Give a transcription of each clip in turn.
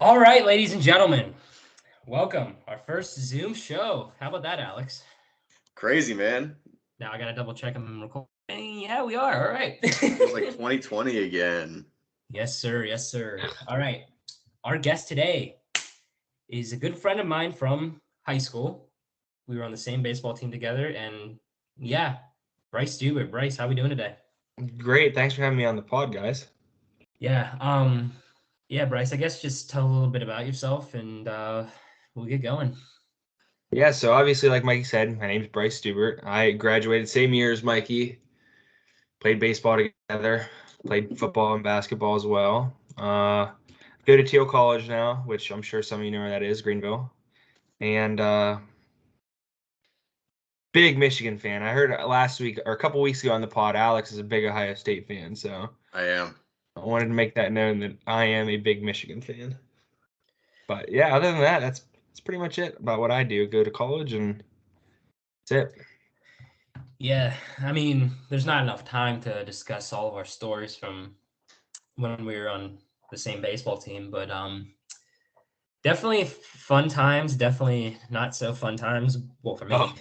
All right, ladies and gentlemen, welcome. Our first Zoom show. How about that, Alex? Crazy, man. Now I gotta double check I'm recording. Yeah, we are. All right. Feels like 2020 again. Yes, sir. Yes, sir. All right. Our guest today is a good friend of mine from high school. We were on the same baseball team together, and yeah, Bryce Stewart. Bryce, how we doing today? Great. Thanks for having me on the pod, guys. Yeah. Yeah, Bryce. I guess just tell a little bit about yourself, and we'll get going. Yeah, so obviously, like Mikey said, my name's Bryce Stewart. I graduated same year as Mikey, played baseball together, played football and basketball as well. Go to Teal College now, which I'm sure some of you know where that is, Greenville. And big Michigan fan. I heard last week or a couple weeks ago on the pod, Alex is a big Ohio State fan. So I am. I wanted to make that known that I am a big Michigan fan. But yeah, other than that, that's pretty much it about what I do. Go to college and that's it. Yeah, I mean, there's not enough time to discuss all of our stories from when we were on the same baseball team, but definitely fun times, definitely not so fun times. Well, for me, Oh,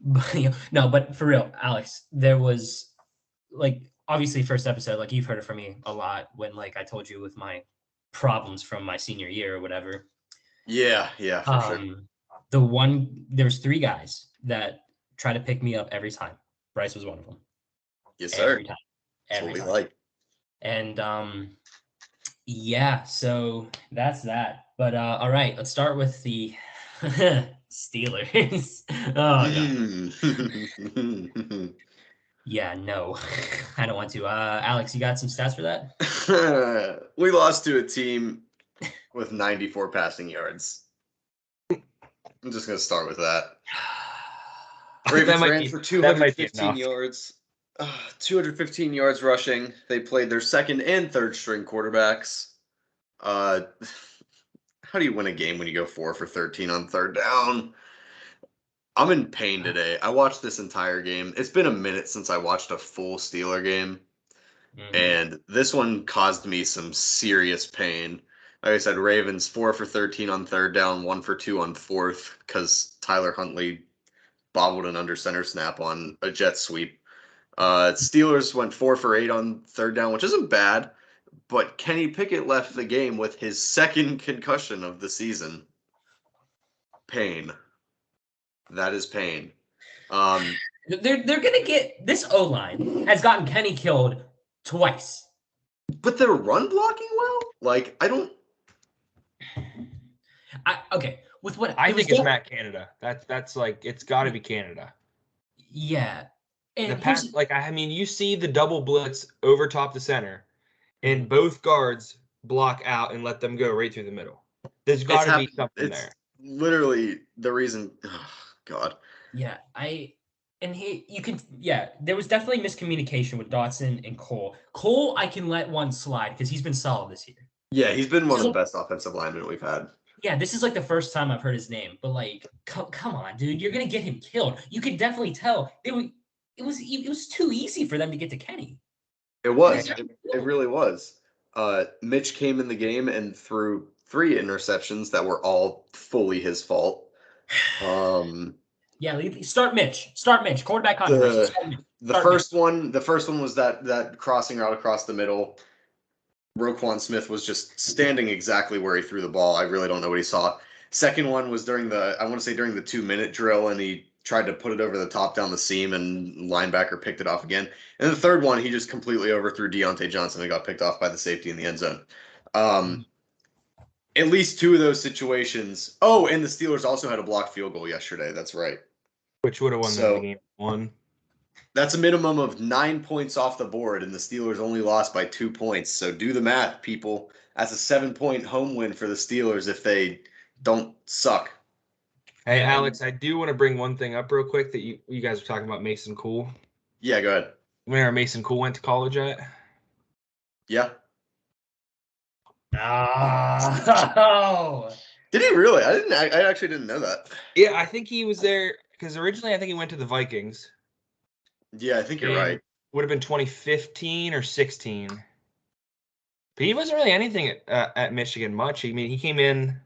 but, no, but for real, Alex, there was like obviously first episode, like you've heard it from me a lot when like I told you with my problems from my senior year or whatever. Yeah, for sure. Um, there was three guys that try to pick me up every time. Bryce was one of them. Yes, sir. Every time. That's what Every we time. like. And yeah, so that's that. But all right, let's start with the Steelers. Oh god. Yeah, no. I don't want to. Alex, you got some stats for that? We lost to a team with 94 passing yards. I'm just going to start with that. that Ravens might ran be for that might be 215 enough. yards. 215 yards rushing. They played their second and third string quarterbacks. Uh, how do you win a game when you go 4 for 13 on third down? I'm in pain today. I watched this entire game. It's been a minute since I watched a full Steeler game, Mhm. and this one caused me some serious pain. Like I said, Ravens 4 for 13 on third down, 1 for 2 on fourth, because Tyler Huntley bobbled an under center snap on a jet sweep. Steelers went 4 for 8 on third down, which isn't bad, but Kenny Pickett left the game with his second concussion of the season. Pain. That is pain. Um, They're gonna get this O line has gotten Kenny killed twice. but they're run blocking well. Like I don't. Okay with what I it was. think it's Matt Canada. That's like it's got to be Canada. Yeah, The and pass, here's like I mean, you see the double blitz over top the center, and Mhm. both guards block out and let them go right through the middle. There's got It's to be happened. something It's there. literally the reason. Oh, God. Yeah, you can yeah, there was definitely miscommunication with Dotson and Cole. Cole, I can let one slide because he's been solid this year. Yeah, he's been This one is of the like, best offensive linemen we've had. yeah, this is like the first time I've heard his name, but like, come on, dude, you're gonna get him killed. You could definitely tell they were. It was too easy for them to get to Kenny. It They was. got him It killed. really was. Mitch came in the game and threw 3 interceptions that were all fully his fault. Um, Yeah, start Mitch. Start Mitch. Quarterback controversy. the Start Mitch. the Start Mitch. first one was that crossing route across the middle. Roquan Smith was just standing exactly where he threw the ball. I really don't know what he saw. Second one was I want to say during the 2 minute drill, and he tried to put it over the top down the seam, and linebacker picked it off again. And the third one, he just completely overthrew Deontay Johnson and got picked off by the safety in the end zone. Um, at least two of those situations. Oh, and the Steelers also had a blocked field goal yesterday. That's right. Which would have won them the So game. One. that's a minimum of 9 points off the board, and the Steelers only lost by 2 points. So do the math, people. That's a 7 point home win for the Steelers if they don't suck. Hey, Yeah, Alex, I do want to bring one thing up real quick that you guys were talking about Mason Cool. Yeah, go ahead. Where Mason Cool went to college at? Yeah. oh, Did he really? I didn't. I actually didn't know that. Yeah, I think he was there because originally I think he went to the Vikings. Yeah, I think you're And right. would have been 2015 or 16. But he wasn't really anything at Michigan much. I mean, he came in,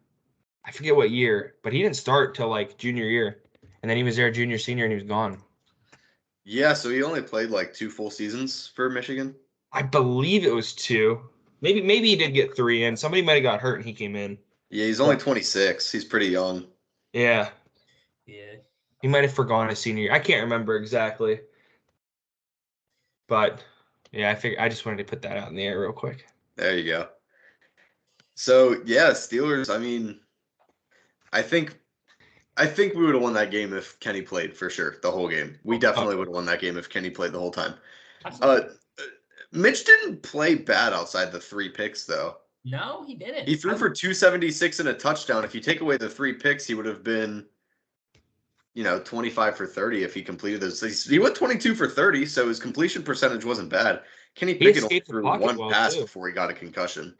I forget what year, but he didn't start till like junior year. And then he was there junior, senior, and he was gone. Yeah, so he only played like 2 full seasons for Michigan. I believe it was 2. Maybe he did get 3 in. Somebody might have got hurt and he came in. Yeah, he's only 26. He's pretty young. Yeah. Yeah. He might have forgone his senior year. I can't remember exactly. But yeah, I just wanted to put that out in the air real quick. There you go. So yeah, Steelers. I mean, I think we would have won that game if Kenny played for sure the whole game. We definitely would have won that game if Kenny played the whole time. Mitch didn't play bad outside the 3 picks though. No, he didn't. He threw for 276 and a touchdown. If you take away the 3 picks, he would have been, 25 for 30 if he completed those. He went 22 for 30, so his completion percentage wasn't bad. Kenny Pickett only threw one pass before he got a concussion.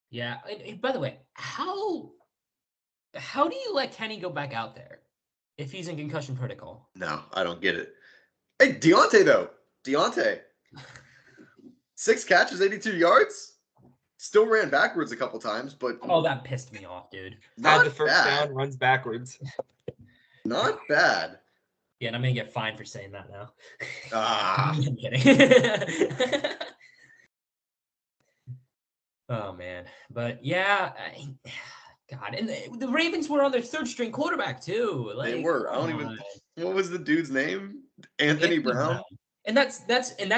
Yeah. And by the way, how do you let Kenny go back out there if he's in concussion protocol? No, I don't get it. Hey, Deontay, though. 6 catches, 82 yards. Still ran backwards a couple times, but... Oh, that pissed me off, dude. Had the first down, runs backwards. Not bad. Yeah, and I'm going to get fined for saying that now. I'm kidding. Oh, man. But, yeah... God, and the Ravens were on their 3rd-string quarterback, too. Like, they were. I don't even... What was the dude's name? Anthony Brown? And that's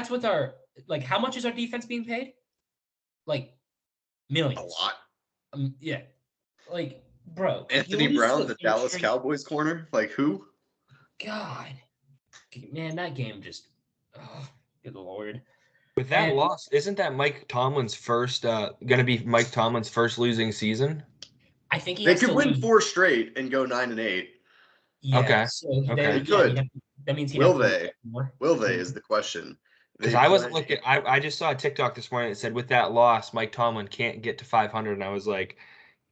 with our... Like, how much is our defense being paid? Like, millions. A lot. Yeah. Like, bro. Anthony Brown, the Dallas Cowboys corner? Like, who? God. Man, that game just... Oh, good Lord. With that loss, isn't that Mike Tomlin's first... going to be Mike Tomlin's first losing season? I think they could win 4 straight and go 9-8. Yeah, okay. So they could. That means will they? Will they is the question. Because I wasn't looking. I just saw a TikTok this morning that said with that loss, Mike Tomlin can't get to 500, and I was like,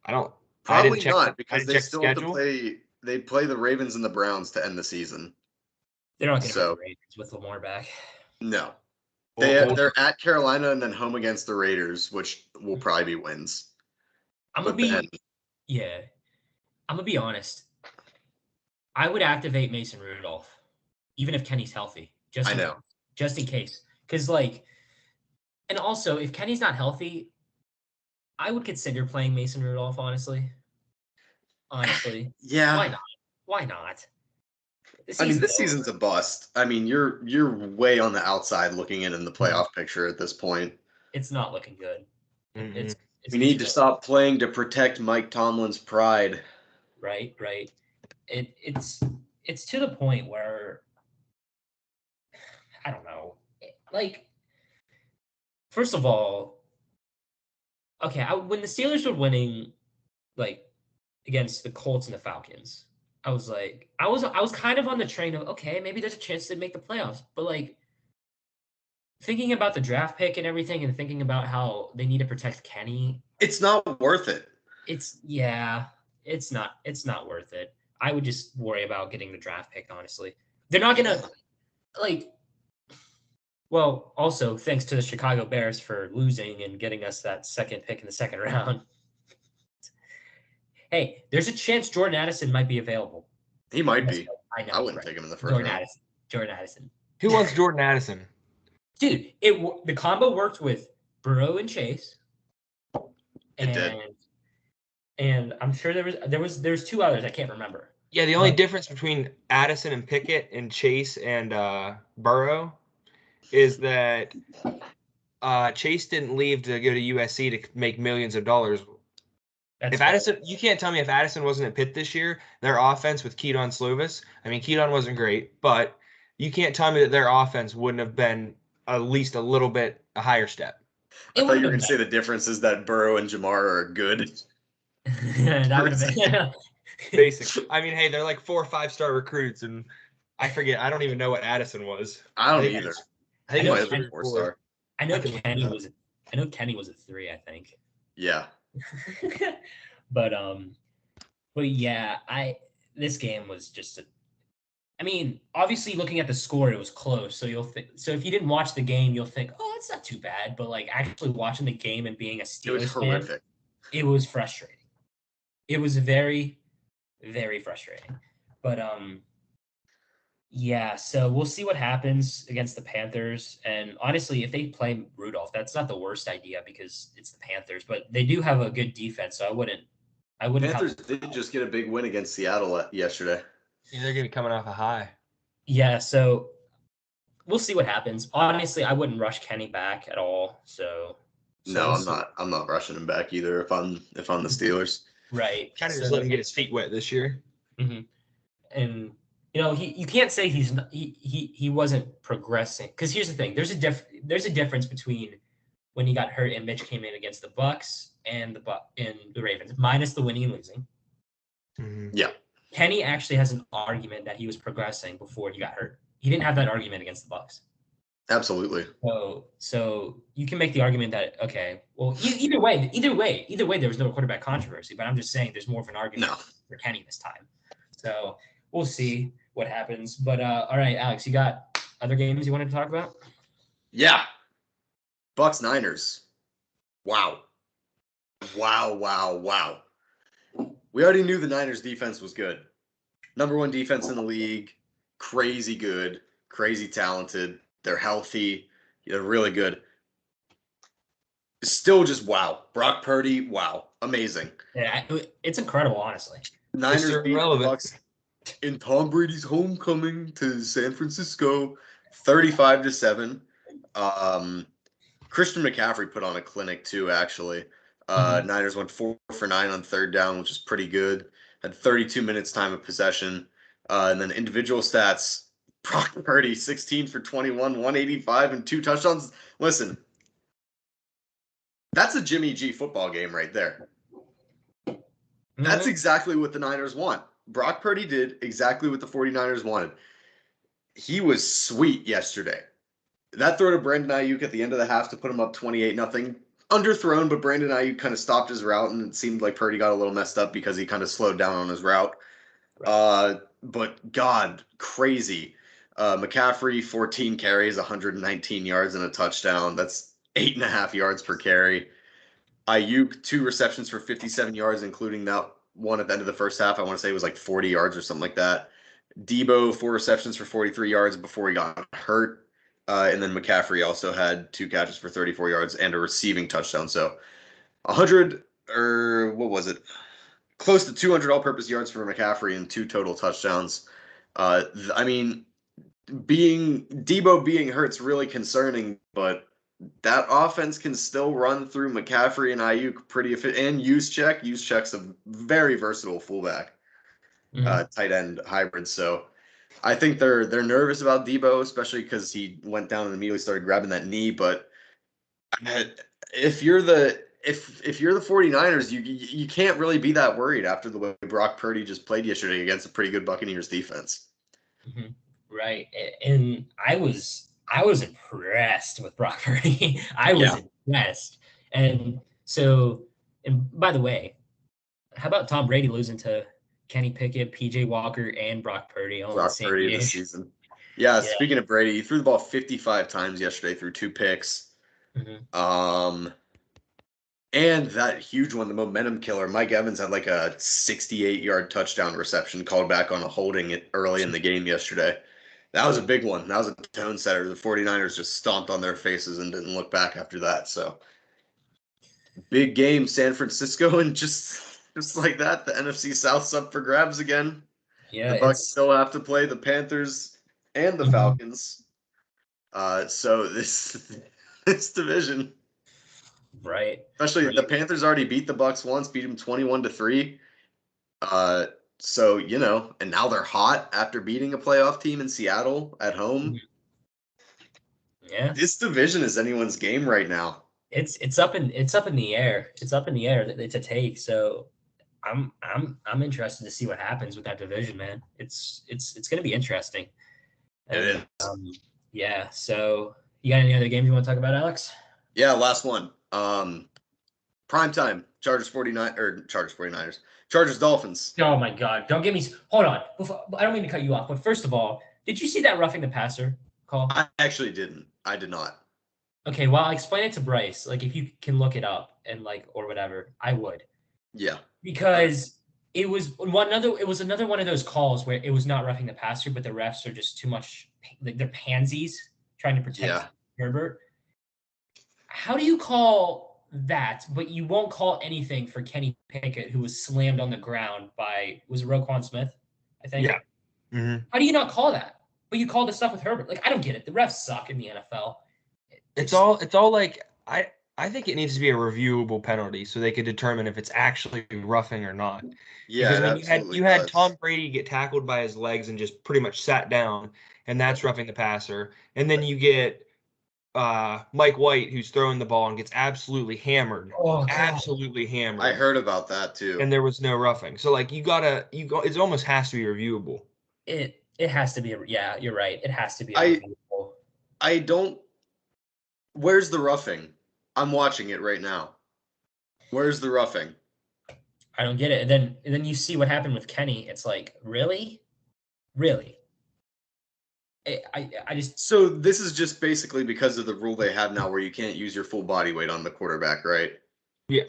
I don't. Probably not because they still have to play. They play the Ravens and the Browns to end the season. They're not going to play the Ravens with Lamar back. No, they're at Carolina and then home against the Raiders, which will probably be wins. I'm gonna be honest. I would activate Mason Rudolph, even if Kenny's healthy. Just in case. Because, and also, if Kenny's not healthy, I would consider playing Mason Rudolph, honestly. Yeah. Why not? This season's a bust. I mean, you're way on the outside looking in the playoff picture at this point. It's not looking good. Mm-hmm. We need to stop playing to protect Mike Tomlin's pride. Right. It's to the point where I don't know. First of all, okay, when the Steelers were winning, against the Colts and the Falcons, I was like, I was kind of on the train of, okay, maybe there's a chance to make the playoffs, but thinking about the draft pick and everything, and thinking about how they need to protect Kenny, it's not worth it. It's not worth it. I would just worry about getting the draft pick, honestly. They're not gonna well, also thanks to the Chicago Bears for losing and getting us that 2nd pick in the 2nd round. Hey, there's a chance Jordan Addison might be available. He might be. I know. I wouldn't take him in the 1st round. Jordan Addison. Who wants Jordan Addison? Dude, the combo worked with Burrow and Chase. It did. And I'm sure there's 2 others I can't remember. Yeah, the only difference between Addison and Pickett and Chase and Burrow is that Chase didn't leave to go to USC to make millions of dollars. You can't tell me if Addison wasn't at Pitt this year, their offense with Keaton Slovis. I mean, Keaton wasn't great, but you can't tell me that their offense wouldn't have been at least a little bit a higher step. I thought you were going to say the difference is that Burrow and Jamar are good. That would have been basically. I mean, hey, they're 4 or 5-star recruits, and I forget. I don't even know what Addison was. I don't either. I think he might have been 4-star. I know Kenny was a 3. I think. Yeah. but yeah, this game was just I mean, obviously, looking at the score, it was close. So so if you didn't watch the game, you'll think, oh, that's not too bad. But like actually watching the game and being a It was Steelers fan, horrific. it was frustrating. It was very, very frustrating. But yeah. So we'll see what happens against the Panthers. And honestly, if they play Rudolph, that's not the worst idea because it's the Panthers. But they do have a good defense, so I wouldn't count. Panthers did just get a big win against Seattle yesterday. Yeah, they're gonna be coming off a high. Yeah. So we'll see what happens. Honestly, I wouldn't rush Kenny back at all. So No, we'll I'm see. not. I'm not rushing him back either. If I'm the Steelers. Right. Kind of So, just let him get his feet wet this year. mhm. And you can't say he wasn't progressing because here's the thing. There's a difference between when he got hurt and Mitch came in against the Bucks and the Ravens, minus the winning and losing. Mm-hmm. Yeah. Kenny actually has an argument that he was progressing before he got hurt. He didn't have that argument against the Bucks. Absolutely. So you can make the argument that okay, well either way, there was no quarterback controversy. But I'm just saying there's more of an argument for Kenny this time. So we'll see what happens. But all right, Alex, you got other games you wanted to talk about? Yeah. Bucks Niners. Wow. Wow. We already knew the Niners defense was good. Number 1 defense in the league. Crazy good. Crazy talented. They're healthy. They're really good. Still just wow. Brock Purdy, wow. Amazing. Yeah, it's incredible, honestly. Niners Mr. beat the Irrelevant. Bucks in Tom Brady's homecoming to San Francisco, 35-7. Christian McCaffrey put on a clinic too, actually. Niners went 4 for 9 on third down, which is pretty good. Had 32 minutes time of possession. And then individual stats, Brock Purdy, 16 for 21, 185, and 2 touchdowns. Listen, that's a Jimmy G football game right there. That's exactly what the Niners want. Brock Purdy did exactly what the 49ers wanted. He was sweet yesterday. That throw to Brandon Ayuk at the end of the half to put him up 28-0, underthrown, but Brandon Ayuk kind of stopped his route, and it seemed like Purdy got a little messed up because he kind of slowed down on his route. Right. But God, crazy. McCaffrey, 14 carries, 119 yards and a touchdown. That's 8.5 yards per carry. Ayuk, 2 receptions for 57 yards, including that one at the end of the first half. I want to say it was like 40 yards or something like that. Debo, 4 receptions for 43 yards before he got hurt. And then McCaffrey also had 2 catches for 34 yards and a receiving touchdown. So 100 or what was it? Close to 200 all-purpose yards for McCaffrey and 2 total touchdowns. I mean, Debo being hurt's really concerning, but that offense can still run through McCaffrey and Ayuk pretty efficient. And Juszczyk. Juszczyk's a very versatile fullback, tight end hybrid. So I think they're nervous about Debo, especially because he went down and immediately started grabbing that knee. But if you're the 49ers, you can't really be that worried after the way Brock Purdy just played yesterday against a pretty good Buccaneers defense. Mm-hmm. Right, and I was impressed with Brock Purdy. I was impressed, and by the way, how about Tom Brady losing to Kenny Pickett, PJ Walker, and Brock Purdy on the same Purdy game this season? Yeah. Speaking of Brady, he threw the ball 55 times yesterday, threw 2 picks. Mm-hmm. And that huge one, the momentum killer, Mike Evans had like a 68-yard touchdown reception called back on a holding early in the game yesterday. That was a big one. That was a tone setter. The 49ers just stomped on their faces and didn't look back after that. So big game, San Francisco, and just like that, the NFC South's up for grabs again. Yeah, the Bucs still have to play the Panthers and the Falcons. So this division, right? Especially the Panthers already beat the Bucs once, beat them 21-3. So, and now they're hot after beating a playoff team in Seattle at home. Yeah. This division is anyone's game right now. It's up in the air. It's up in the air. It's a take. So I'm interested to see what happens with that division, man. It's going to be interesting. And, it is. Yeah. So you got any other games you want to talk about, Alex? Yeah, last one. Primetime. Chargers 49ers. Chargers Dolphins. Oh my God! Don't get me. Hold on. I don't mean to cut you off, but first of all, did you see that roughing the passer call? I actually didn't. I did not. Okay, well, I'll explain it to Bryce. Like, if you can look it up and or whatever, I would. Yeah. Because it was another one of those calls where it was not roughing the passer, but the refs are just too much. Like, they're pansies trying to protect Herbert. How do you call that, but you won't call anything for Kenny Pickett, who was slammed on the ground by, was it Roquan Smith, I think? Yeah. Mm-hmm. How do you not call that? But you call the stuff with Herbert. Like, I don't get it. The refs suck in the NFL. It's all like I think it needs to be a reviewable penalty so they could determine if it's actually roughing or not. Yeah, because I mean, you had Tom Brady get tackled by his legs and just pretty much sat down, and that's roughing the passer. And then you get Mike White, who's throwing the ball and gets absolutely hammered. Oh, God. Absolutely hammered. I heard about that too. And there was no roughing. So like it almost has to be reviewable. It has to be. Yeah, you're right. It has to be reviewable. I don't. Where's the roughing? I'm watching it right now. Where's the roughing? I don't get it. And then you see what happened with Kenny. It's like, really? I just. So this is just basically because of the rule they have now where you can't use your full body weight on the quarterback, right? Yeah.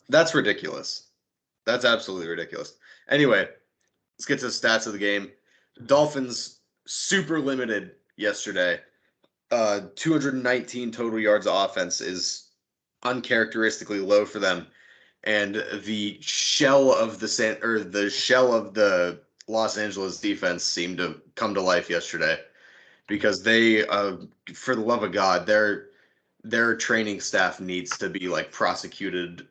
That's ridiculous. That's absolutely ridiculous. Anyway, let's get to the stats of the game. Dolphins super limited yesterday. 219 total yards of offense is uncharacteristically low for them, and the shell of the Los Angeles defense seemed to come to life yesterday because they, for the love of God, their training staff needs to be like prosecuted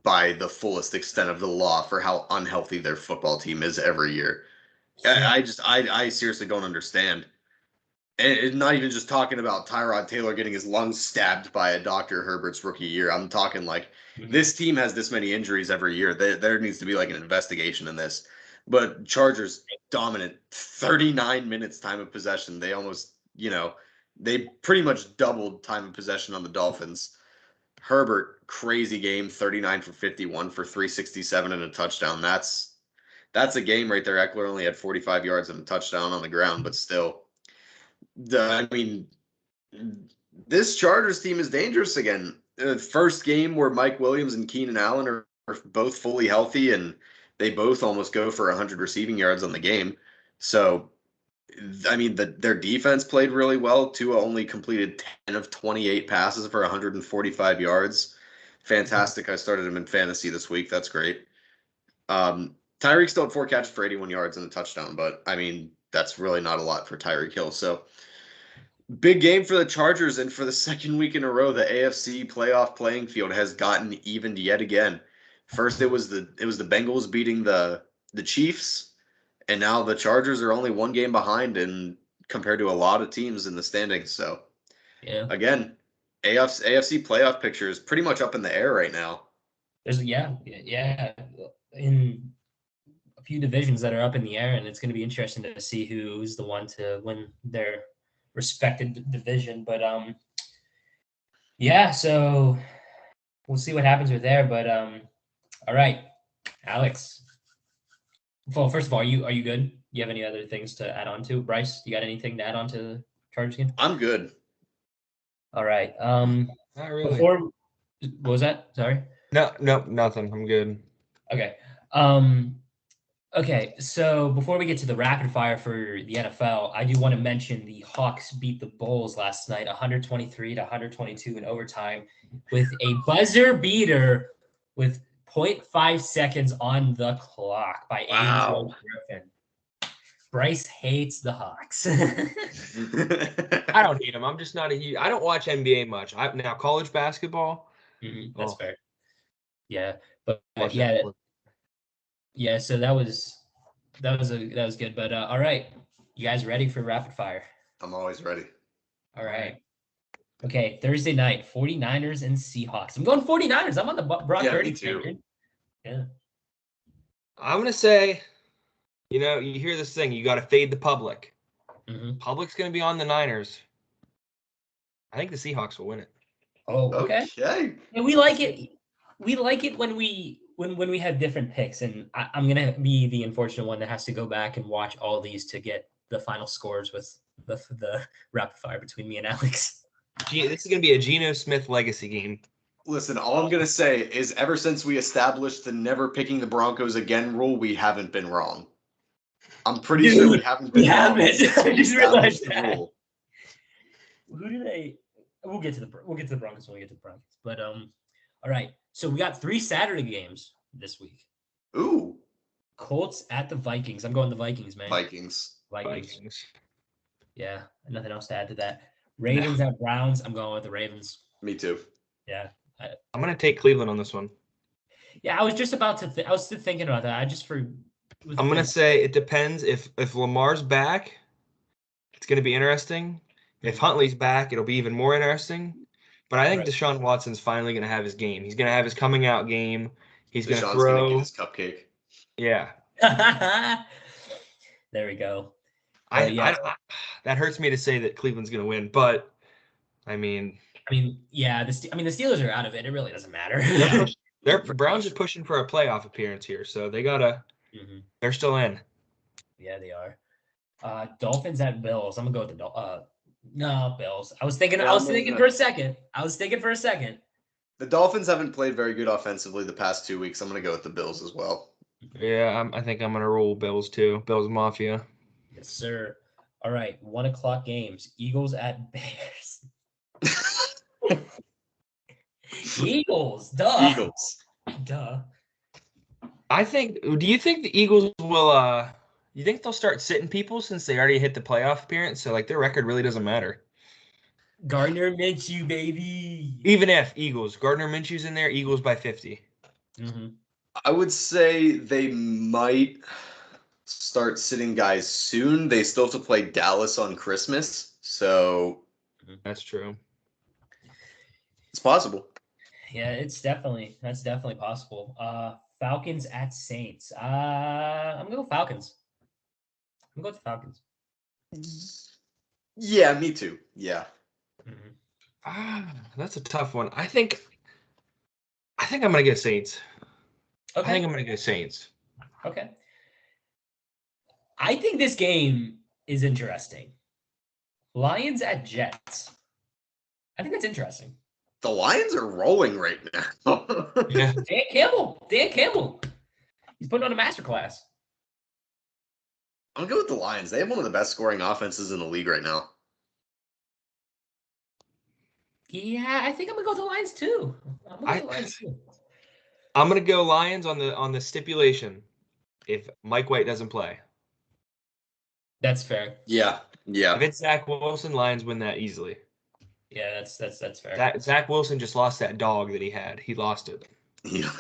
by the fullest extent of the law for how unhealthy their football team is every year. I seriously don't understand. And not even just talking about Tyrod Taylor getting his lungs stabbed by a doctor Herbert's rookie year. I'm talking like this team has this many injuries every year. There needs to be like an investigation in this. But Chargers dominant, 39 minutes time of possession. They almost, they pretty much doubled time of possession on the Dolphins. Herbert, crazy game, 39 for 51 for 367 and a touchdown. That's a game right there. Eckler only had 45 yards and a touchdown on the ground, but still. I mean, this Chargers team is dangerous again. First game where Mike Williams and Keenan Allen are both fully healthy, and they both almost go for 100 receiving yards on the game. So, I mean, their defense played really well. Tua only completed 10 of 28 passes for 145 yards. Fantastic. I started him in fantasy this week. That's great. Tyreek still had 4 catches for 81 yards and a touchdown, but, I mean, that's really not a lot for Tyreek Hill. So, big game for the Chargers, and for the second week in a row, the AFC playoff playing field has gotten evened yet again. First, it was the Bengals beating the Chiefs, and now the Chargers are only 1 game behind, and compared to a lot of teams in the standings. So, again, AFC playoff picture is pretty much up in the air right now. There's in a few divisions that are up in the air, and it's going to be interesting to see who's the one to win their respected division. But so we'll see what happens with there. But all right, Alex. Well, first of all, are you good? Do you have any other things to add on to? Bryce, you got anything to add on to the Chargers game? I'm good. All right. Not really. What was that? Sorry. No, nothing. I'm good. Okay. Okay, so before we get to the rapid fire for the NFL, I do want to mention the Hawks beat the Bulls last night, 123-122 in overtime, with a buzzer beater with 0.5 seconds on the clock by Adrian Griffin. Bryce hates the Hawks. I don't hate them. I'm just not I don't watch NBA much. Now college basketball. That's fair. Yeah, but yeah. So that was good. But all right, you guys ready for rapid fire? I'm always ready. All right. Okay, Thursday night, 49ers and Seahawks. I'm going 49ers. I'm on the Brock Purdy train. Yeah. I'm gonna say, you hear this thing, you got to fade the public. Public's gonna be on the Niners. I think the Seahawks will win it. Oh, okay. Yeah, we like it. we like it when we have different picks, and I'm gonna be the unfortunate one that has to go back and watch all these to get the final scores with the rapid fire between me and Alex. This is gonna be a Geno Smith legacy game. Listen, all I'm gonna say is ever since we established the never picking the Broncos again rule, we haven't been wrong. I'm pretty sure we haven't been wrong. I just realized the that. rule. Who do they? We'll get to the Broncos when we get to the Broncos. But all right. So we got 3 Saturday games this week. Ooh, Colts at the Vikings. I'm going the Vikings, man. Vikings. Yeah, nothing else to add to that. Ravens at Browns. I'm going with the Ravens. Me too. Yeah. I'm gonna take Cleveland on this one. Yeah, I was just about to. I was still thinking about that. I'm gonna say it depends. If Lamar's back, it's gonna be interesting. If Huntley's back, it'll be even more interesting. But I think Deshaun Watson's finally gonna have his game. He's gonna have his coming out game. He's gonna throw. Gonna get his cupcake. Yeah. There we go. That hurts me to say that Cleveland's gonna win, but I mean, yeah. The Steelers are out of it. It really doesn't matter. They're Browns are pushing for a playoff appearance here, so they gotta. Mm-hmm. They're still in. Yeah, they are. Dolphins at Bills. I'm gonna go with the no Bills. I was thinking for a second. The Dolphins haven't played very good offensively the past 2 weeks. I'm gonna go with the Bills as well. Yeah, I think I'm gonna roll Bills too. Bills Mafia. Yes, sir. All right, 1:00 games. Eagles at Bears. Eagles, duh. Eagles. Duh. Do you think the Eagles will you think they'll start sitting people since they already hit the playoff appearance? So like their record really doesn't matter. Gardner Minshew, baby. Even if Gardner Minshew's in there, Eagles by 50. Mm-hmm. I would say they might start sitting guys soon. They still have to play Dallas on Christmas, so that's true. It's possible. Yeah, that's definitely possible. Falcons at Saints. I'm gonna go Falcons. I'm going to Falcons. Yeah, me too. Yeah. Mm-hmm. That's a tough one. I think I'm gonna go Saints. Okay. I think I'm gonna go Saints. Okay. I think this game is interesting. Lions at Jets. I think that's interesting. The Lions are rolling right now. Yeah. Dan Campbell. He's putting on a masterclass. I'm going to go with the Lions. They have one of the best scoring offenses in the league right now. Yeah, I think I'm going to go with the Lions too. I'm going to go Lions on the stipulation if Mike White doesn't play. That's fair. Yeah. If it's Zach Wilson, Lions win that easily. Yeah, that's fair. Zach Wilson just lost that dog that he had. He lost it. Yeah.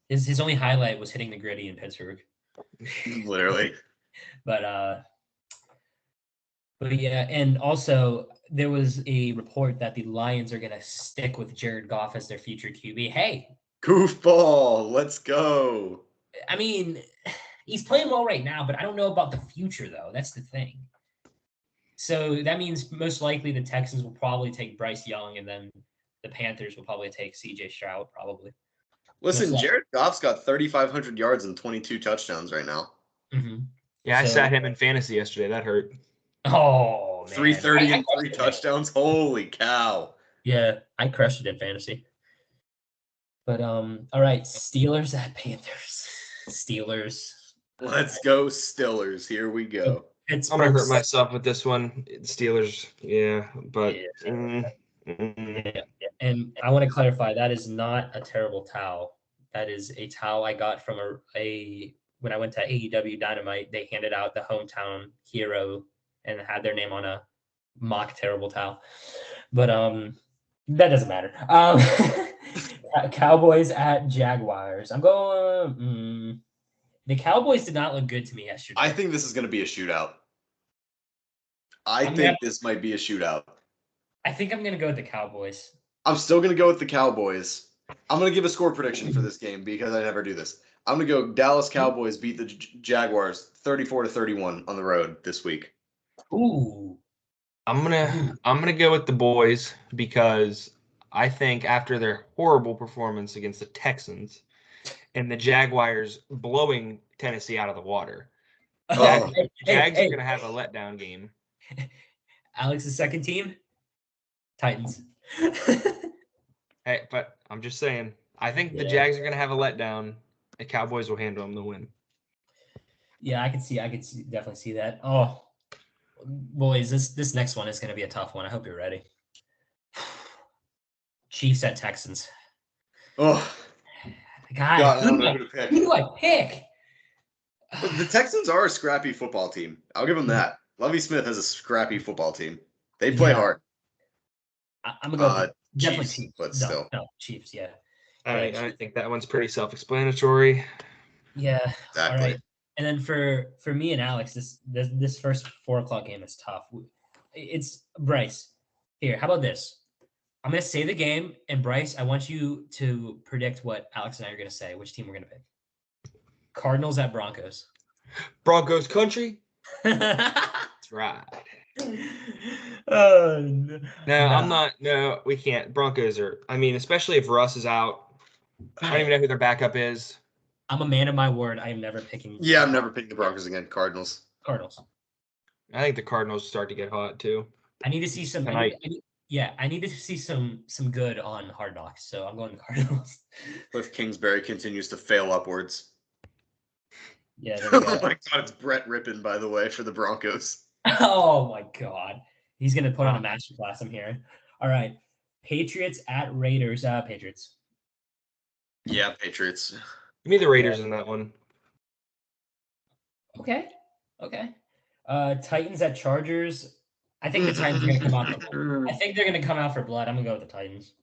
His only highlight was hitting the gritty in Pittsburgh. Literally. But yeah, and also there was a report that the Lions are gonna stick with Jared Goff as their future QB. Hey, goofball, let's go. I mean, he's playing well right now, but I don't know about the future though. That's the thing. So that means most likely the Texans will probably take Bryce Young, and then the Panthers will probably take C.J. Stroud, probably. Listen, Jared Goff's got 3,500 yards and 22 touchdowns right now. Mm-hmm. Yeah, I sat him in fantasy yesterday. That hurt. Oh, man. 330 and 3 touchdowns. Holy cow. Yeah, I crushed it in fantasy. But, all right, Steelers at Panthers. Steelers. Let's go, Steelers. Here we go. I'm going to hurt myself with this one. Steelers, yeah, but... Yeah. Yeah. And I want to clarify, that is not a terrible towel. That is a towel I got from when I went to AEW Dynamite. They handed out the hometown hero and had their name on a mock terrible towel. But that doesn't matter. Cowboys at Jaguars. I'm going the Cowboys did not look good to me yesterday. I think this is going to be a shootout. I think this might be a shootout. I think I'm going to go with the Cowboys. I'm still going to go with the Cowboys. I'm going to give a score prediction for this game because I never do this. I'm going to go Dallas Cowboys beat the Jaguars 34-31 on the road this week. Ooh. I'm gonna go with the boys because I think after their horrible performance against the Texans and the Jaguars blowing Tennessee out of the water, Oh. Jags are going to have a letdown game. Alex's second team, Titans. Hey, but I'm just saying, I think the Yeah. Jags are going to have a letdown. The Cowboys will handle them the win. Yeah, I could definitely see that. Oh, boys, this next one is going to be a tough one. I hope you're ready. Chiefs at Texans. Oh, God, God, I don't know who to pick. who do I pick? The Texans are a scrappy football team. I'll give them that. Lovie Smith has a scrappy football team. They play hard. I'm gonna go definitely Chiefs, Chiefs, but still. No, Chiefs. Yeah. I think that one's pretty self-explanatory. Yeah. Exactly. All right. And then for me and Alex, this first 4:00 game is tough. It's Bryce. Here, how about this? I'm gonna say the game, and Bryce, I want you to predict what Alex and I are gonna say. Which team we're gonna pick? Cardinals at Broncos. Broncos country. That's right. No, I'm not. No, we can't. Broncos are. I mean, especially if Russ is out. I don't even know who their backup is. I'm a man of my word. I am never picking. Yeah, I'm never picking the Broncos again. Cardinals. I think the Cardinals start to get hot too. I need to see some. I need to see some good on Hard Knocks. So I'm going to Cardinals. Cliff Kingsbury continues to fail upwards. Yeah. Oh my God, it's Brett Rippon, by the way, for the Broncos. Oh my God, he's gonna put on a masterclass. I'm hearing. All right, Patriots at Raiders. Patriots. Yeah, Patriots. Give me the Raiders in that one. Okay. Titans at Chargers. I think the Titans are gonna come out. I think they're gonna come out for blood. I'm gonna go with the Titans.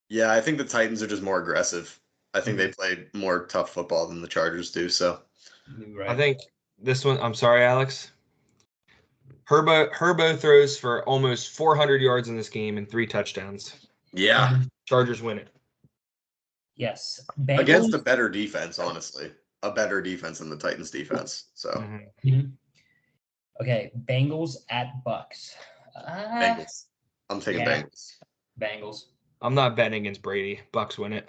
Yeah, I think the Titans are just more aggressive. I think they play more tough football than the Chargers do. So Right. I think this one. I'm sorry, Alex. Herbo throws for almost 400 yards in this game and 3 touchdowns. yeah, Chargers win it. Yes. Against a better defense, honestly, a better defense than the Titans' defense. So Okay, Bengals at Bucks. Bengals. I'm taking Bengals. I'm not betting against Brady. Bucks win it.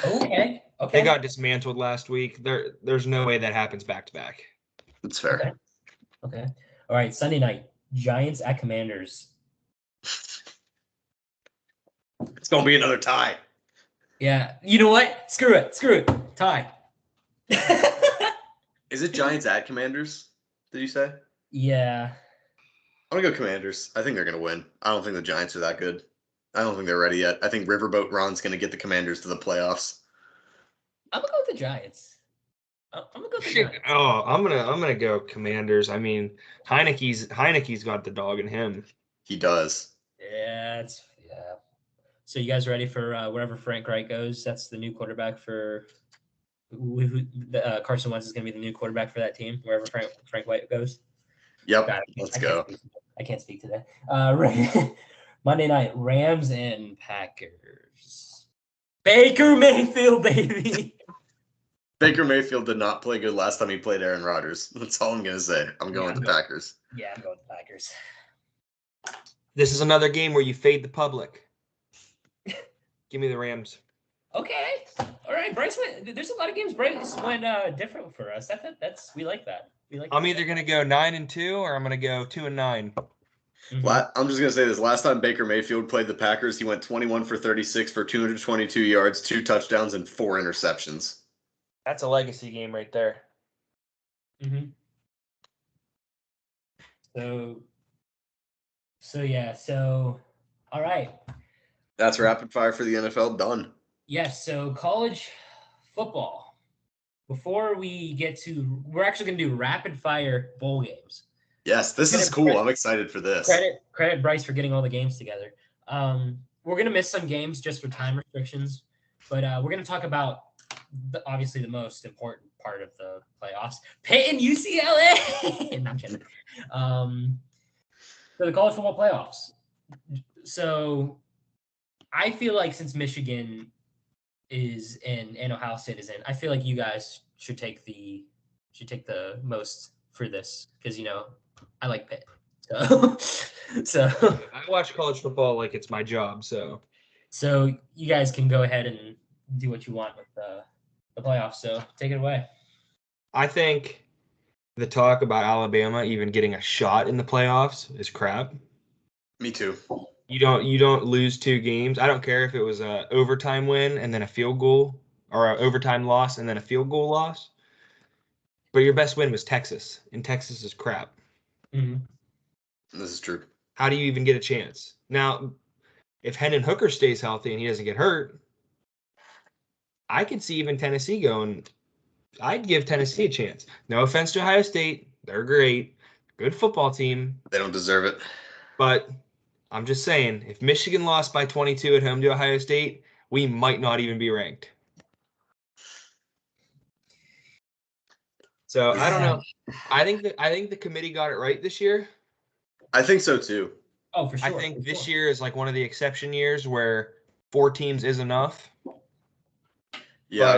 Okay. They got dismantled last week. There's no way that happens back to back. That's fair. Okay. All right, Sunday night, Giants at Commanders. It's gonna be another tie. Yeah. You know what? Screw it. Tie. Is it Giants at Commanders? Did you say? Yeah. I'm gonna go Commanders. I think they're gonna win. I don't think the Giants are that good. I don't think they're ready yet. I think Riverboat Ron's gonna get the Commanders to the playoffs. I'm gonna go with the Giants. I'm gonna go with the Giants. Oh, I'm gonna go Commanders. I mean, Heineke's got the dog in him. He does. Yeah. So you guys ready for wherever Frank Wright goes? That's the new quarterback for. Carson Wentz is going to be the new quarterback for that team wherever Frank White goes. Yep. Let's go. I can't speak today. Monday night, Rams and Packers. Baker Mayfield, baby. Baker Mayfield did not play good last time he played Aaron Rodgers. That's all I'm going to say. I'm going with the Packers. Yeah, I'm going with the Packers. This is another game where you fade the public. Give me the Rams. Okay. All right, Bryce went. There's a lot of games Bryce went different for us. We like that. I'm either gonna go 9-2 or I'm gonna go 2-9. I'm just gonna say this. Last time Baker Mayfield played the Packers, he went 21 for 36 for 222 yards, 2 touchdowns, and 4 interceptions. That's a legacy game right there. So all right. That's rapid fire for the NFL done. Yes, so college football. Before we get to, we're actually going to do rapid fire bowl games. Yes, this is cool. I'm excited for this. Credit Bryce for getting all the games together. We're going to miss some games just for time restrictions, but we're going to talk about obviously the most important part of the playoffs. Pitt and UCLA. No, I'm kidding. So the college football playoffs. So I feel like since Michigan is in and Ohio State is in, I feel like you guys should take the most for this because I like Pitt. So I watch college football like it's my job. So So you guys can go ahead and do what you want with the playoffs. So take it away. I think the talk about Alabama even getting a shot in the playoffs is crap. Me too. You don't lose 2 games. I don't care if it was a overtime win and then a field goal, or an overtime loss and then a field goal loss. But your best win was Texas, and Texas is crap. Mm-hmm. This is true. How do you even get a chance? Now, if Hendon Hooker stays healthy and he doesn't get hurt, I could see even Tennessee going. I'd give Tennessee a chance. No offense to Ohio State. They're great. Good football team. They don't deserve it. But I'm just saying, if Michigan lost by 22 at home to Ohio State, we might not even be ranked. So I don't know. I think the committee got it right this year. I think so too. Oh, for sure. I think this year is like one of the exception years where 4 teams is enough. Yeah, But- I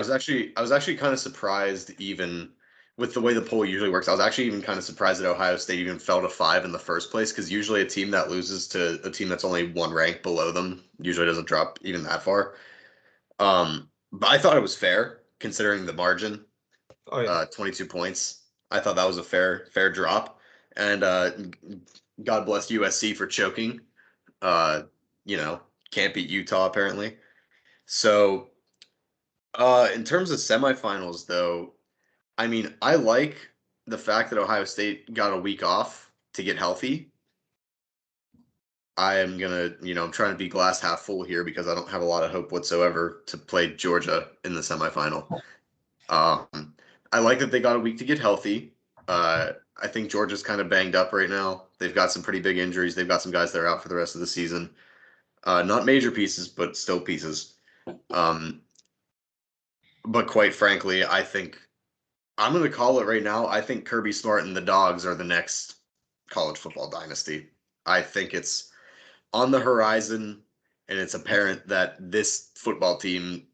was actually kind of surprised, even with the way the poll usually works. I was actually even kind of surprised that Ohio State even fell to 5 in the first place, because usually a team that loses to a team that's only 1 rank below them usually doesn't drop even that far. But I thought it was fair considering the margin. Oh yeah. 22 points. I thought that was a fair drop, and God bless USC for choking. Can't beat Utah apparently. So, in terms of semifinals, though, I mean, I like the fact that Ohio State got a week off to get healthy. I am gonna, I'm trying to be glass half full here because I don't have a lot of hope whatsoever to play Georgia in the semifinal. I like that they got a week to get healthy. I think Georgia's kind of banged up right now. They've got some pretty big injuries. They've got some guys that are out for the rest of the season. Not major pieces, but still pieces. But quite frankly, I think I'm going to call it right now. I think Kirby Smart and the Dogs are the next college football dynasty. I think it's on the horizon, and it's apparent that this football team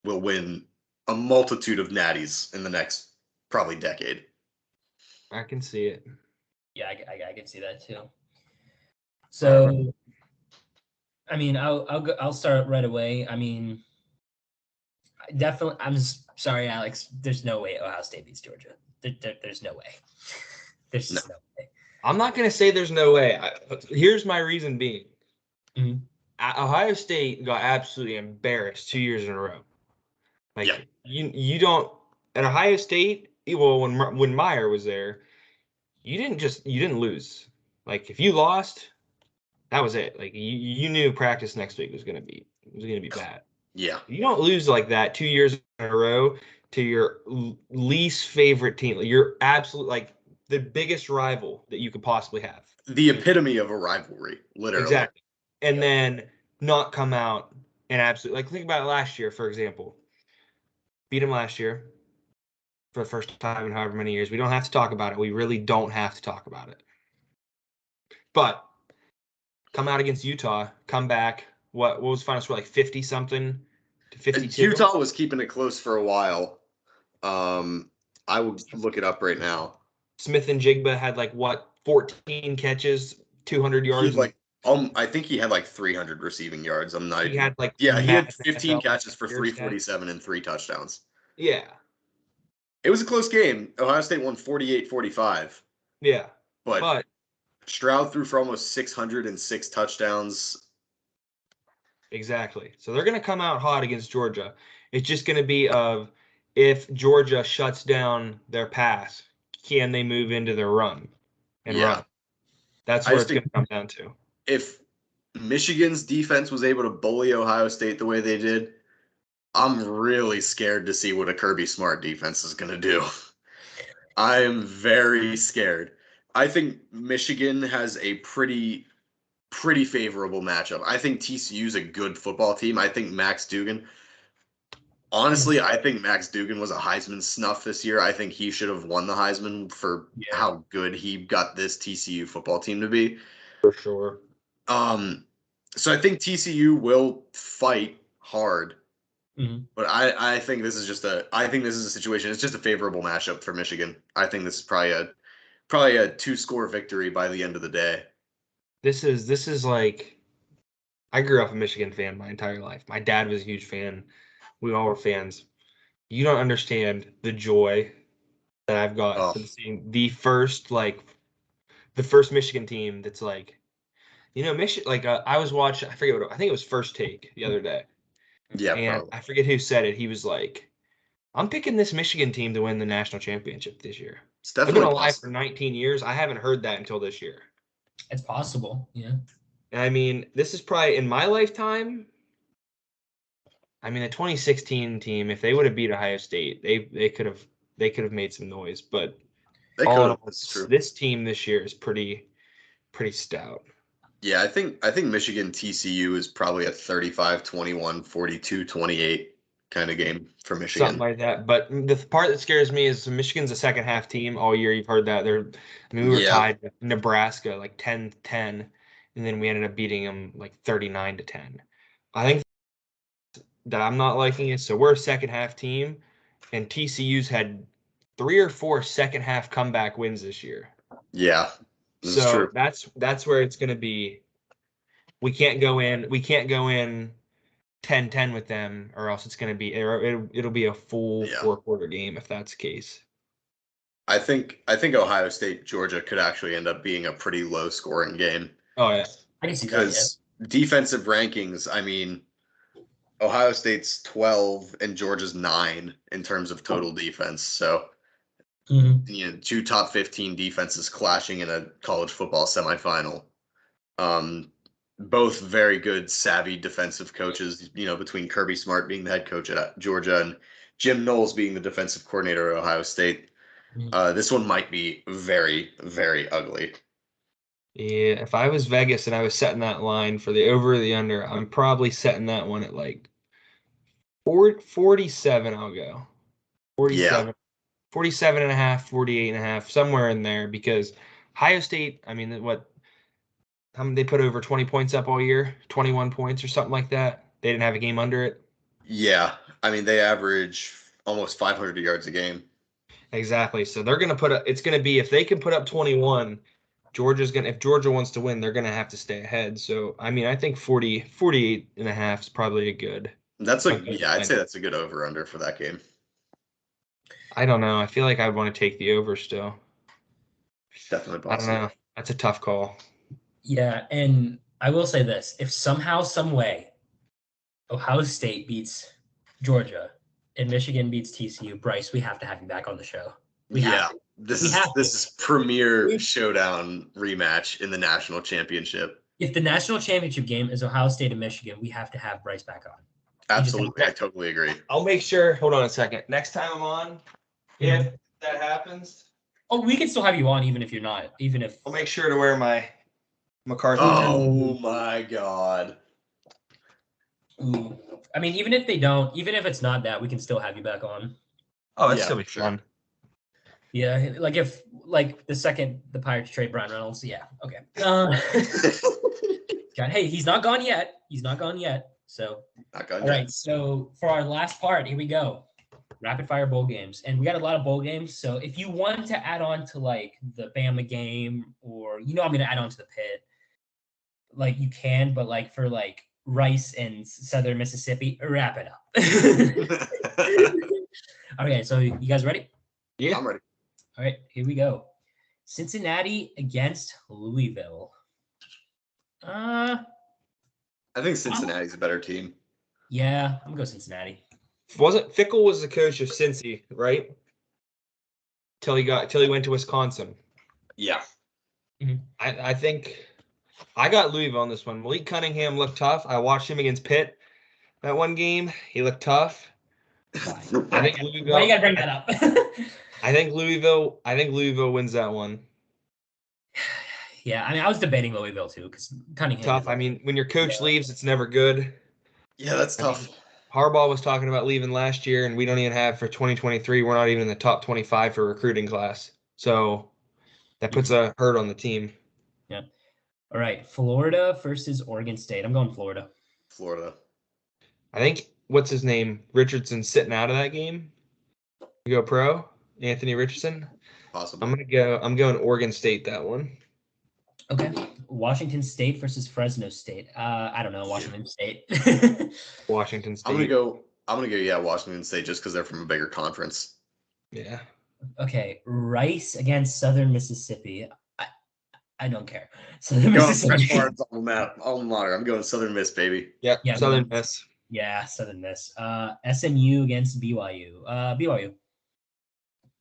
will win a multitude of natties in the next probably decade. I can see it. Yeah, I can see that too. So, I mean, I'll start right away. I mean, definitely. Sorry, Alex. There's no way Ohio State beats Georgia. There's no way. There's just no way. I'm not going to say there's no way. Here's my reason being. Mhm. Ohio State got absolutely embarrassed 2 years in a row. Like Yeah. you don't at Ohio State. Well, when Meyer was there, you didn't lose. Like if you lost, that was it. Like you knew practice next week was gonna be bad. Yeah. You don't lose like that 2 years in a row to your least favorite team. You're absolute like the biggest rival that you could possibly have. The epitome of a rivalry, literally. Exactly. And then not come out and absolutely like think about it last year, for example. Beat him last year for the first time in however many years. We don't have to talk about it. We really don't have to talk about it. But come out against Utah, come back. What was the final score, like 50 something to 52? Utah was keeping it close for a while. I will look it up right now. Smith and Jigba had like what 14 catches, 200 yards. I think he had like 300 receiving yards. I'm not. He had like he had 15 NFL catches for years 347 and 3 touchdowns. Yeah. It was a close game. Ohio State won 48-45. Yeah. But Stroud threw for almost 606 touchdowns. Exactly. So they're going to come out hot against Georgia. It's just going to be of if Georgia shuts down their pass, can they move into their run and run? That's where it's going to come down to. If Michigan's defense was able to bully Ohio State the way they did, I'm really scared to see what a Kirby Smart defense is going to do. I am very scared. I think Michigan has a pretty favorable matchup. I think TCU's a good football team. I think Max Duggan. Honestly, I think Max Duggan was a Heisman snuff this year. I think he should have won the Heisman for how good he got this TCU football team to be. For sure. So I think TCU will fight hard. Mm-hmm. But I think this is a situation. It's just a favorable matchup for Michigan. I think this is probably a 2-score victory by the end of the day. This is like I grew up a Michigan fan my entire life. My dad was a huge fan. We all were fans. You don't understand the joy that I've got Oh, from seeing the first Michigan team that's like, Michigan. Like I was watching. I think it was First Take the other day, yeah, and probably. I forget who said it. He was like, "I'm picking this Michigan team to win the national championship this year." It's I've been definitely alive for possible. 19 years. I haven't heard that until this year. It's possible. Yeah. And I mean, this is probably in my lifetime. I mean, the 2016 team, if they would have beat Ohio State, they could have made some noise. But They all could in have. all, It's true. this team this year is pretty stout. Yeah, I think Michigan TCU is probably a 35-21, 42-28 kind of game for Something Michigan. like that. But the part that scares me is Michigan's a second half team all year. You've heard that. We were Yeah, tied with Nebraska like 10-10, and then we ended up beating them like 39-10. I think that I'm not liking it. So we're a second half team, and TCU's had 3 or 4 second half comeback wins this year. yeah, this is So true. that's where it's going to be. We can't go in 10-10 with them, or else it's going to be it'll be a full Yeah, 4-quarter game if that's the case. I think Ohio State Georgia could actually end up being a pretty low scoring game Oh yeah, I can see that. Yeah. because defensive rankings. I mean, Ohio State's 12 and Georgia's 9 in terms of total defense. So Mhm. two top 15 defenses clashing in a college football semifinal. Um, both very good, savvy defensive coaches. Between Kirby Smart being the head coach at Georgia and Jim Knowles being the defensive coordinator at Ohio State. Mhm. This one might be very, very ugly. yeah. If I was Vegas and I was setting that line for the over or the under, I'm probably setting that one at like 47. I'll go Yeah, 47, 47 and a half, 48 and a half, somewhere in there because Ohio State. I mean, how many they put over 20 points up all year? 21 points or something like that. They didn't have a game under it. yeah. I mean, they average almost 500 yards a game. Exactly. So they're going to it's going to be, if they can put up 21, if Georgia wants to win, they're going to have to stay ahead. So, I mean, I think 48 and a half is probably a good Yeah, I'd line. say that's a good over under for that game. I don't know. I feel like I'd want to take the over still. Definitely I don't possible. know. That's a tough call. Yeah, and I will say this: if somehow, some way, Ohio State beats Georgia and Michigan beats TCU, Bryce, we have to have you back on the show. We Yeah, have to. this We is have to. this is premier If showdown rematch in the national championship. if the national championship game is Ohio State and Michigan, we have to have Bryce back on. We just have Absolutely, I to. totally agree. I'll make sure. Hold on a second. Next time I'm on, if that happens, Oh, we can still have you on even if you're not. Even if I'll make sure to wear my McCarthy. Oh my god. Ooh. I mean, even if they don't, even if it's not that, we can still have you back on. Oh, that's Yeah, still be for sure. fun. Yeah, like if the second the Pirates trade Brian Reynolds, yeah, okay. God, hey, he's not gone yet. He's not gone yet. So, Not gone all yet. right. So for our last part, here we go. Rapid fire bowl games, and we got a lot of bowl games. So if you want to add on to like the Bama game, or I'm gonna add on to the Pit, like you can, but like for like Rice and Southern Mississippi, wrap it up. Okay, so you guys ready? Yeah. I'm ready. All right, here we go. Cincinnati against Louisville. I think Cincinnati's a better team. Yeah, I'm gonna go Cincinnati. Wasn't Fickle was the coach of Cincy, right? Till he went to Wisconsin. Yeah. I think I got Louisville on this one. Malik Cunningham looked tough. I watched him against Pitt that one game. He looked tough. I think Louisville. Why you gotta bring that up? I think Louisville wins that one. Yeah, I mean, I was debating Louisville too because Cunningham. Tough. I mean, when your coach leaves, it's never good. Yeah, that's tough. Harbaugh was talking about leaving last year, and we don't even have for 2023. We're not even in the top 25 for recruiting class. So that puts a hurt on the team. Yeah. All right, Florida versus Oregon State. I'm going Florida. Florida. I think what's his name? Richardson's sitting out of that game. You go pro, Anthony Richardson. Possibly. I'm going Oregon State that one. Okay. Washington State versus Fresno State. I don't know, Washington State. Washington State. I'm gonna go. Yeah, Washington State, just because they're from a bigger conference. Yeah. Okay, Rice against Southern Mississippi. I don't care. Southern Going Mississippi. Fresh Martin's alma mater. I'm going Southern Miss, baby. Yep. Yeah, Southern Miss. Yeah, Southern Miss. SMU against BYU. BYU.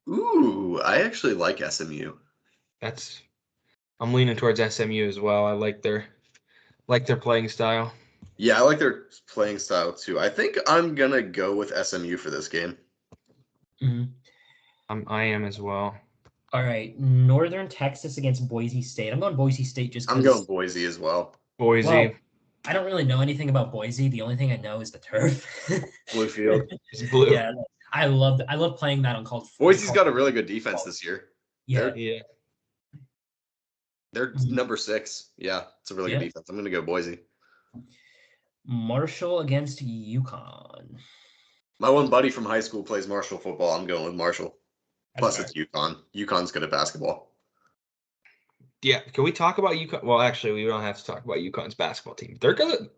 Ooh, I actually like SMU. I'm leaning towards SMU as well. I like their playing style. Yeah, I like their playing style too. I think I'm gonna go with SMU for this game. I am as well. All right, Northern Texas against Boise State. I'm going Boise State just because. I'm going Boise as well. Boise. Well, I don't really know anything about Boise. The only thing I know is the turf. Blue field. It's blue. Yeah, I love playing that on college. Boise's got a really good defense this year. Yeah. They're number 6. Yeah, it's a really good defense. I'm gonna go Boise. Marshall against UConn. My one buddy from high school plays Marshall football. I'm going with Marshall. Plus, That's it's UConn. UConn's good at basketball. Yeah. Can we talk about UConn? Well, actually, we don't have to talk about UConn's basketball team. They're good.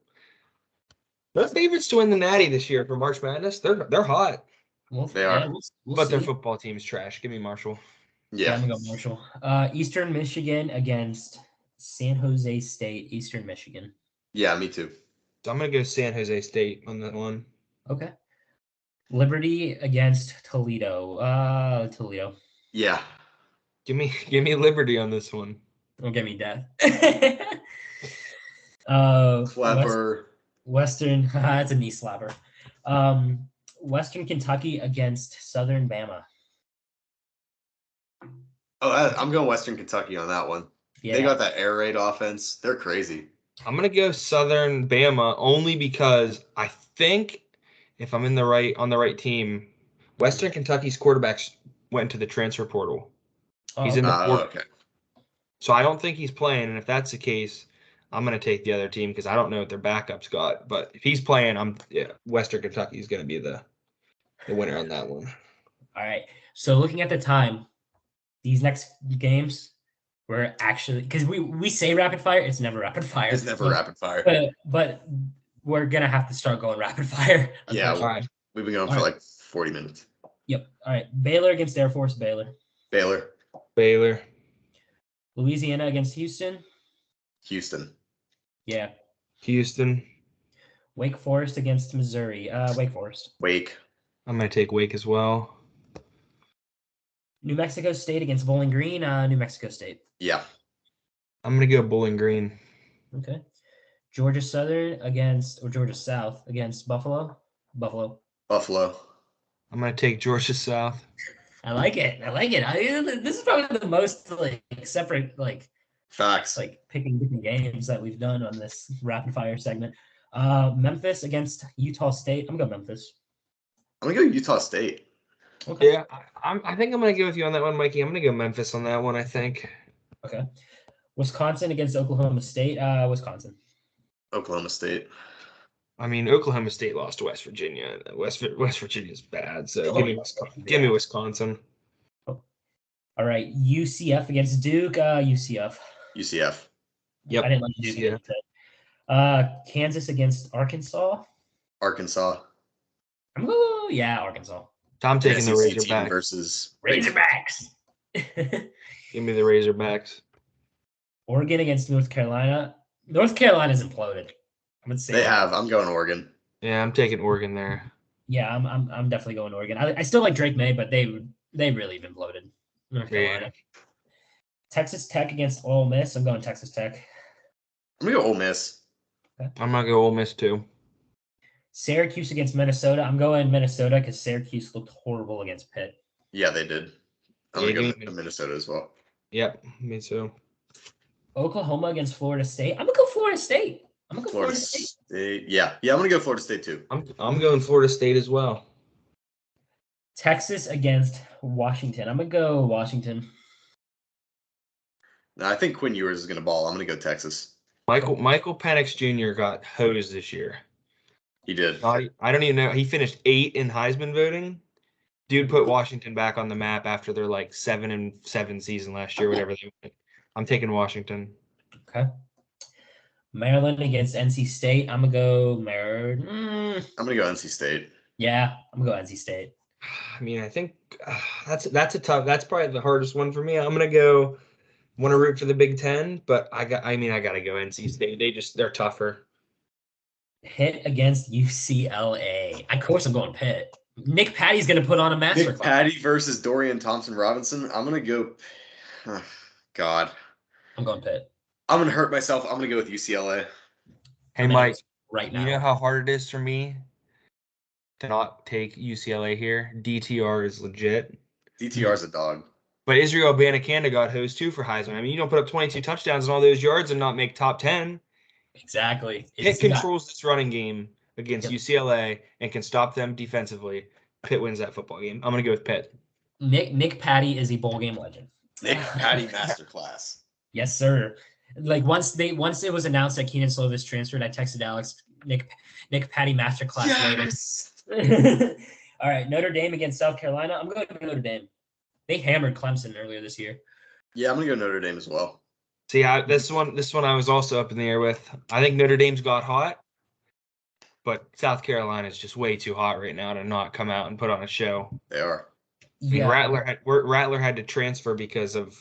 They're favorites to win the Natty this year for March Madness. They're hot. Well, They are. But their football team's trash. Give me Marshall. Yeah. I'm gonna go Marshall. Eastern Michigan against San Jose State. Eastern Michigan. Yeah, me too. So I'm gonna go San Jose State on that one. Okay. Liberty against Toledo. Toledo. Yeah. Give me Liberty on this one. Don't get me death. Clever. Western. That's a knee slapper. Western Kentucky against Southern Bama. Oh, I'm going Western Kentucky on that one. Yeah. They got that air raid offense. They're crazy. I'm gonna go Southern Bama only because I think if I'm on the right team, Western Kentucky's quarterbacks went to the transfer portal. He's in the portal. Okay. So I don't think he's playing, and if that's the case, I'm gonna take the other team because I don't know what their backups got. But if he's playing, Western Kentucky is gonna be the winner on that one. All right. So looking at the time, these next games we're actually, because we say rapid fire, it's never rapid fire. It's never rapid fire. But we're gonna have to start going rapid fire. Yeah. All right. We've been going for like 40 minutes. Yep. All right. Baylor against Air Force. Baylor. Baylor. Louisiana against Houston. Houston. Yeah. Houston. Wake Forest against Missouri. Wake Forest. Wake. I'm gonna take Wake as well. New Mexico State against Bowling Green. New Mexico State. Yeah. I'm gonna go Bowling Green. Okay. Georgia Southern Georgia South against Buffalo. Buffalo. I'm gonna take Georgia South. I like it. This is probably the most separate Facts. picking different games that we've done on this rapid fire segment. Memphis against Utah State. I'm gonna go Memphis. I'm gonna go Utah State. Okay. Yeah, I think I'm gonna go with you on that one, Mikey. I'm gonna go Memphis on that one. I think. Okay. Wisconsin against Oklahoma State. Wisconsin. Oklahoma State. I mean, Oklahoma State lost to West Virginia. West Virginia's bad, so give me Wisconsin. All right, UCF against Duke. UCF. Yep. I didn't like Duke. Kansas against Arkansas. Arkansas. Arkansas. I'm taking the SEC team Razorbacks. versus Razorbacks. Give me the Razorbacks. Oregon against North Carolina. North Carolina's imploded. I'm gonna say They have. I'm going Oregon. Yeah, I'm taking Oregon there. Yeah, I'm definitely going Oregon. I still like Drake May, but they really have imploded. North Carolina. Yeah. Texas Tech against Ole Miss. I'm going Texas Tech. I'm gonna go Ole Miss. Okay. I'm gonna go Ole Miss too. Syracuse against Minnesota. I'm going Minnesota because Syracuse looked horrible against Pitt. Yeah, they did. I'm gonna go Minnesota as well. Yep, me too. Oklahoma against Florida State. I'm gonna go Florida State. Florida State. Yeah, I'm gonna go Florida State too. I'm going Florida State as well. Texas against Washington. I'm gonna go Washington. No, I think Quinn Ewers is gonna ball. I'm gonna go Texas. Michael Penix Jr. got hosed this year. He did. I don't even know. He finished 8th in Heisman voting. Dude put Washington back on the map after their 7-7 season last year, whatever they went. I'm taking Washington. Okay. Maryland against NC State. I'm gonna go Maryland. I'm gonna go NC State. Yeah, I'm gonna go NC State. I mean, I think that's a tough. That's probably the hardest one for me. I'm gonna go. Want to root for the Big Ten, but I gotta go NC State. They're tougher. Pitt against UCLA. Of course, I'm going Pitt. Nick Patty's gonna put on a masterclass. Nick Patty versus Dorian Thompson-Robinson. I'm gonna go. God. I'm going Pitt. I'm gonna hurt myself. I'm gonna go with UCLA. Hey, Mike. Right now. You know how hard it is for me to not take UCLA here? DTR is legit. DTR's a dog. But Israel Abanikanda got hosed too for Heisman. I mean, you don't put up 22 touchdowns and all those yards and not make top 10. Exactly. Pitt controls this running game against UCLA and can stop them defensively. Pitt wins that football game. I'm going to go with Pitt. Nick Patty is a bowl game legend. Nick Patty masterclass. Yes, sir. Like once it was announced that Keenan Slovis transferred, I texted Alex Nick Patty masterclass later. All right, Notre Dame against South Carolina. I'm going to Notre Dame. They hammered Clemson earlier this year. Yeah, I'm gonna go Notre Dame as well. See, this one I was also up in the air with. I think Notre Dame's got hot, but South Carolina is just way too hot right now to not come out and put on a show. They are. Yeah. Rattler had to transfer because of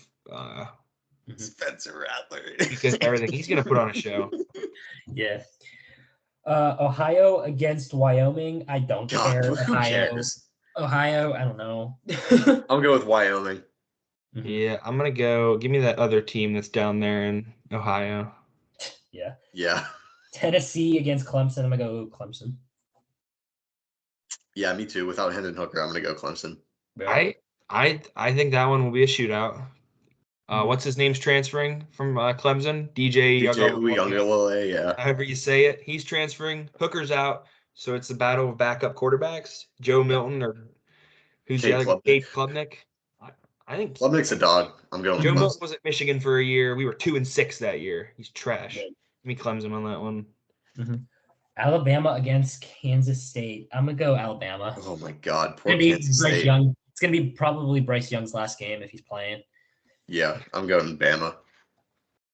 Spencer Rattler. because of everything. He's gonna put on a show. Yeah. Ohio against Wyoming. I don't care. Who cares? Ohio, I don't know. I'll go with Wyoming. Yeah, I'm gonna go. Give me that other team that's down there in Ohio. Yeah. Yeah. Tennessee against Clemson. I'm gonna go Clemson. Yeah, me too. Without Hendon Hooker, I'm gonna go Clemson. I think that one will be a shootout. What's his name's transferring from Clemson? DJ Uiagalelei, yeah. However you say it, he's transferring. Hooker's out, so it's the battle of backup quarterbacks. Joe Milton or who's the other? Cade Klubnik. I think Klubnik's a dog. I'm going. Joe Milton was at Michigan for a year. We were 2-6 that year. He's trash. Give me Clemson on that one. Alabama against Kansas State. I'm gonna go Alabama. Oh my God, poor Kansas State. Young. It's gonna be probably Bryce Young's last game if he's playing. Yeah, I'm going Bama.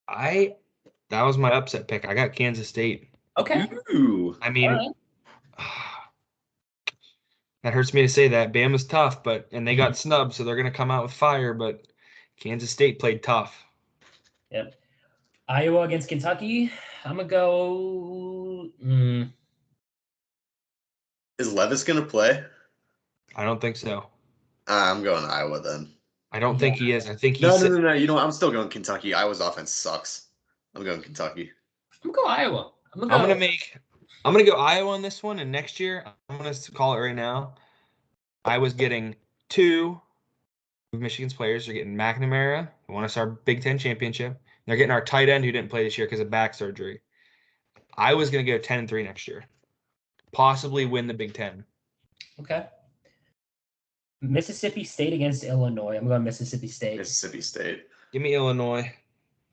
That was my upset pick. I got Kansas State. Okay. Ooh. I mean, that hurts me to say that. Bama's tough, and they got snubbed, so they're going to come out with fire, but Kansas State played tough. Yep. Iowa against Kentucky. I'm going to go... Is Levis going to play? I don't think so. I'm going Iowa then. I don't think he is. I think he's... No. You know what? I'm still going Kentucky. Iowa's offense sucks. I'm going Kentucky. I'm going to go Iowa. I'm going to go Iowa on this one, and next year, I'm going to call it right now. Iowa's getting 2 of Michigan's players. They're getting McNamara, who won us our Big Ten championship. They're getting our tight end who didn't play this year because of back surgery. Iowa's going to go 10-3 next year. Possibly win the Big Ten. Okay. Mississippi State against Illinois. I'm going Mississippi State. Mississippi State. Give me Illinois.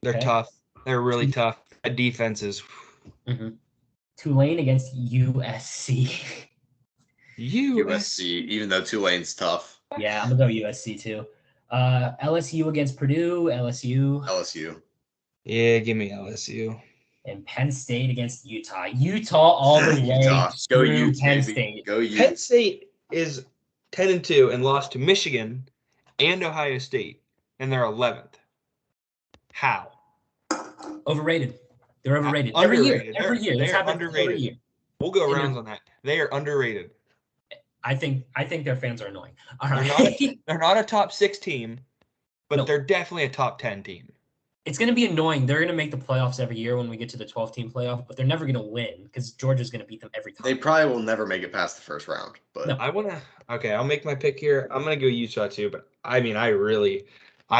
They're tough. They're really tough. That defense is... Tulane against USC. USC, even though Tulane's tough. Yeah, I'm going to go USC too. LSU against Purdue. LSU. Yeah, give me LSU. And Penn State against Utah. Utah all the way. Utah. Go Utes, Penn State. Go Utes. Penn State is 10-2 and lost to Michigan and Ohio State, and they're 11th. How? Overrated. They're overrated. Underrated. Every year. They're underrated. Every year. We'll go rounds on that. They are underrated. I think their fans are annoying. All right. They're not a top 6 team, but they're definitely a top 10 team. It's going to be annoying. They're going to make the playoffs every year when we get to the 12-team playoff, but they're never going to win because Georgia's going to beat them every time. They probably will never make it past the first round. But No. I'll make my pick here. I'm going to go Utah too, but I mean, I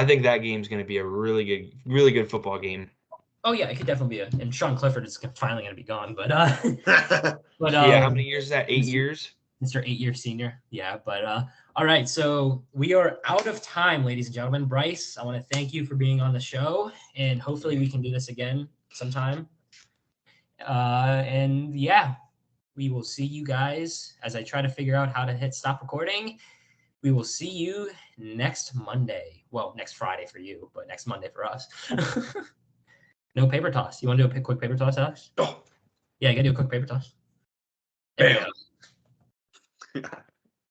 think that game's going to be a really good football game. Oh yeah, it could definitely be and Sean Clifford is finally going to be gone, but yeah, how many years is that? 8 years? Mr. 8-year senior. Yeah, but all right, so we are out of time, ladies and gentlemen. Bryce, I want to thank you for being on the show, and hopefully we can do this again sometime. And yeah, we will see you guys as I try to figure out how to hit stop recording. We will see you next Monday. Well, next Friday for you, but next Monday for us. No paper toss. You want to do a quick paper toss, Alex? Oh, Yeah, you gotta do a quick paper toss. There we bam. go.